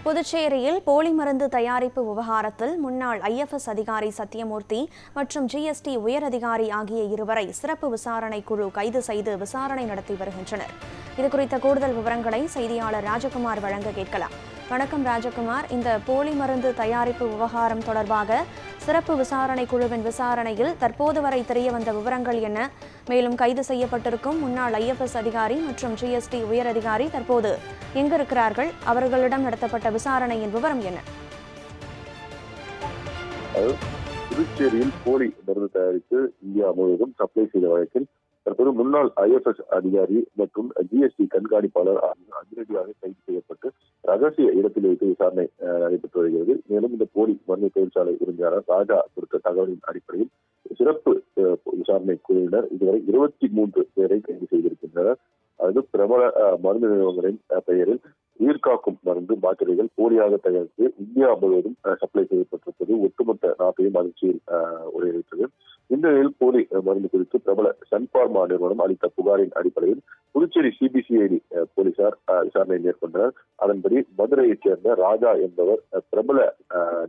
புதுச்சேரியில் போலி மருந்து தயாரிப்பு விவகாரத்தில் முன்னாள் IFS அதிகாரி சத்தியமூர்த்தி மற்றும் GST உயரதிகாரி ஆகிய இருவரை சிறப்பு விசாரணை குழு கைது செய்து விசாரணை நடத்தி வருகின்றனர். இதுகுறித்த கூடுதல் விவரங்களை செய்தியாளர் ராஜகுமார் வழங்க கேட்கலாம். வணக்கம் ராஜகுமார். இந்த போலி மருந்து தயாரிப்பு விவகாரம் தொடர்பாக சிறப்பு விசாரணை குழுவின் விசாரணையில் தற்போது வரை தெரியவந்த விவரங்கள் என்ன? மேலும் கைது செய்யப்பட்டிருக்கும் முன்னாள் IFS அதிகாரி மற்றும் GST உயரதிகாரி தற்போது எங்கிருக்கிறார்கள்? அவர்களிடம் நடத்தப்பட்ட விசாரணையின் விவரம் என்ன? புதுச்சேரியில் போலி மருந்து தயாரித்து இந்தியா முழுவதும் சப்ளை செய்த வழக்கில் தற்போது முன்னாள் IFS அதிகாரி மற்றும் GST கண்காணிப்பாளர் அதிரடியாக கைது செய்யப்பட்டு ரகசிய இடத்தில் வைத்து விசாரணை நடைபெற்று வருகிறது. மேலும் இந்த போலி மருந்து தொழிற்சாலை உரிமையாளர் ராஜா கொடுத்த தகவலின் அடிப்படையில் சிறப்பு விசாரணை குழுவினர் இதுவரை 23 பேரை கைது செய்திருக்கின்றனர். அதாவது பிரபல மருந்து நிறுவனங்களின் பெயரில் உயிர்காக்கும் மருந்து மாத்திரைகள் போலியாக தயாரித்து இந்தியா முழுவதும் சப்ளை செய்யப்பட்டிருப்பது ஒட்டுமொத்த நாட்டையும் அதிர்ச்சியில் உரையிட்டது. இந்த நிலையில் போலி மருந்து குறித்து பிரபல சன் பார்மா நிறுவனம் அளித்த புகாரின் அடிப்படையில் புதுச்சேரி CBCID போலீசார் விசாரணை மேற்கொண்டனர். அதன்படி மதுரையைச் சேர்ந்த ராஜா என்பவர் பிரபல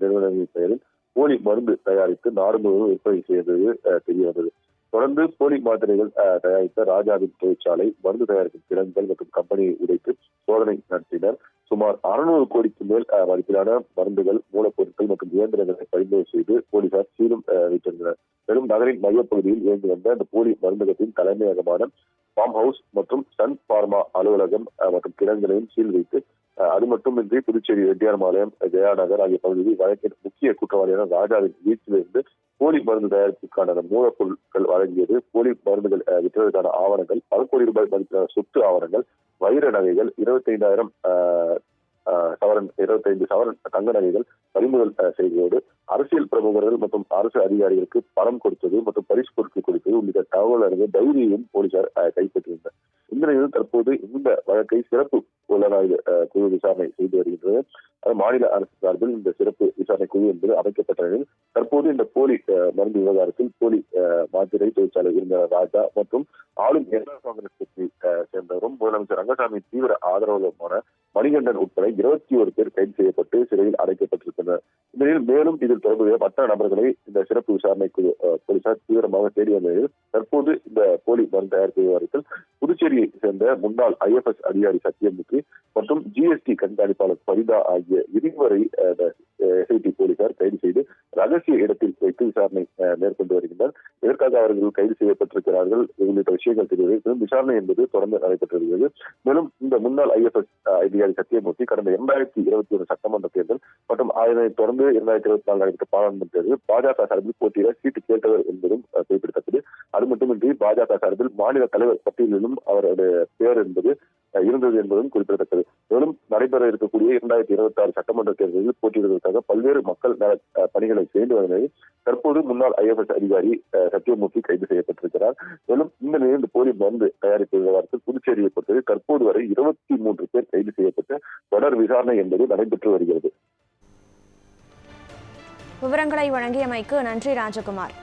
நிறுவனங்களின் பெயரில் போலி மருந்து தயாரித்து நாடு முழுவதும் விற்பனை செய்தது தெரிய வந்தது. தொடர்ந்து போலி மாத்திரைகள் தயாரித்த ராஜாவின் தொழிற்சாலை, மருந்து தயாரிக்கும் கிடங்குகள் மற்றும் கம்பெனியை உடைத்து சோதனை நடத்தினர். சுமார் 600 கோடிக்கு மேல் மதிப்பிலான மருந்துகள், மூலப்பொருட்கள் மற்றும் இயந்திரங்களை பறிமுதல் செய்து போலீசார் சீலும் வைத்திருந்தனர். மேலும் நகரின் மையப்பகுதியில் இயங்கி வந்த இந்த போலி மருந்தகத்தின் தலைமையகமான ஃபார்ம் ஹவுஸ் மற்றும் சன் பார்மா அலுவலகம் மற்றும் கிடங்குகளையும் சீல் வைத்து அது மட்டுமின்றி புதுச்சேரி ரெட்டியார்பாளையம், ஜெயா நகர் ஆகிய பகுதியில் வழக்கின் முக்கிய குற்றவாளியான ராஜாவின் வீட்டிலிருந்து போலி மருந்து தயாரிப்புக்கான மூலப்பொருட்கள் வழங்கியது, போலி மருந்துகள் விற்றதற்கான ஆவணங்கள், பல கோடி ரூபாய் மதிப்பிலான சொத்து ஆவணங்கள், வைர நகைகள், 25,000 சவரன் 25 சவரன் தங்க நகைகள் பறிமுதல் செய்ததோடு அரசியல் பிரமுகர்கள் மற்றும் அரசு அதிகாரிகளுக்கு பணம் கொடுத்தது மற்றும் பரிசு பொருட்கள் கொடுத்தது உள்ளிட்ட தகவல் அறிந்த டைரியும் போலீசார் கைப்பற்றியிருந்தனர். இந்த நிலையில் தற்போது இந்த வழக்கை சிறப்பு புலனாய்வு குழு விசாரணை செய்து வருகின்றது. மாநில அரசு சார்பில் இந்த சிறப்பு விசாரணை குழு என்பது அமைக்கப்பட்ட நிலையில் தற்போது இந்த போலி மருந்து விவகாரத்தில் போலி மாத்திரை தொழிற்சாலை உரிமையாளர் ராஜா மற்றும் ஆளும் என்ஆர் காங்கிரஸ் கட்சி சேர்ந்தவரும் முதலமைச்சர் ரங்கசாமி தீவிர ஆதரவாளருமான மணிகண்டன் உட்பட 21 பேர் கைது செய்யப்பட்டு சிறையில் அடைக்கப்பட்டிருக்கின்றனர். இந்த நிலையில் மேலும் இதில் தொடர்புடைய மற்ற நபர்களை இந்த சிறப்பு விசாரணை குழு போலீசார் தீவிரமாக தேடி வந்த நிலையில் தற்போது இந்த போலி மருந்து தயாரிப்பு விவகாரத்தில் புதுச்சேரியை சேர்ந்த முன்னாள் IFS அதிகாரி சத்தியமூர்த்தி மற்றும் GST கண்காணிப்பாளர் பரிதா ஆகிய இருவரை SIT போலீசார் கைது செய்து ரகசிய இடத்தில் வைத்து விசாரணை மேற்கொண்டு வருகின்றனர். இதற்காக அவர்கள் கைது செய்யப்பட்டிருக்கிறார்கள் உள்ளிட்ட விஷயங்கள் தெரிவித்து விசாரணை என்பது தொடர்ந்து நடைபெற்று வருகிறது. மேலும் இந்த முன்னாள் IFS அதிகாரி சத்தியமூர்த்தி கடந்த 2021 சட்டமன்ற தேர்தல் மற்றும் அதனைத் தொடர்ந்து 2024 நடைபெற்ற பாராளுமன்ற தேர்தல் பாஜக சார்பில் போட்டியிட சீட்டு கேட்டவர் என்பதும் குறிப்பிடத்தக்கது. அது மட்டுமின்றி பாஜக சார்பில் மாநில தலைவர் பட்டியலிலும் அவருடைய பெயர் என்பது இருந்தது என்பதும் குறிப்பிடத்தக்கது. மேலும் நடைபெற இருக்கக்கூடிய 2026 சட்டமன்ற தேர்தலில் போட்டியிடுவதற்காக பல்வேறு மக்கள் நல பணிகளை செய்து வந்ததில் தற்போது முன்னாள் IFS அதிகாரி சத்தியமூர்த்தி கைது செய்யப்பட்டிருக்கிறார். மேலும் இந்த நிலையில் இந்த போலி மருந்து தயாரிப்பு விவகாரத்தில் புதுச்சேரியை பொறுத்தவரை தற்போது வரை 23 பேர் கைது செய்யப்பட்டு தொடர் விசாரணை என்பது நடைபெற்று வருகிறது. விவரங்களை வழங்கியமைக்கு நன்றி ராஜகுமார்.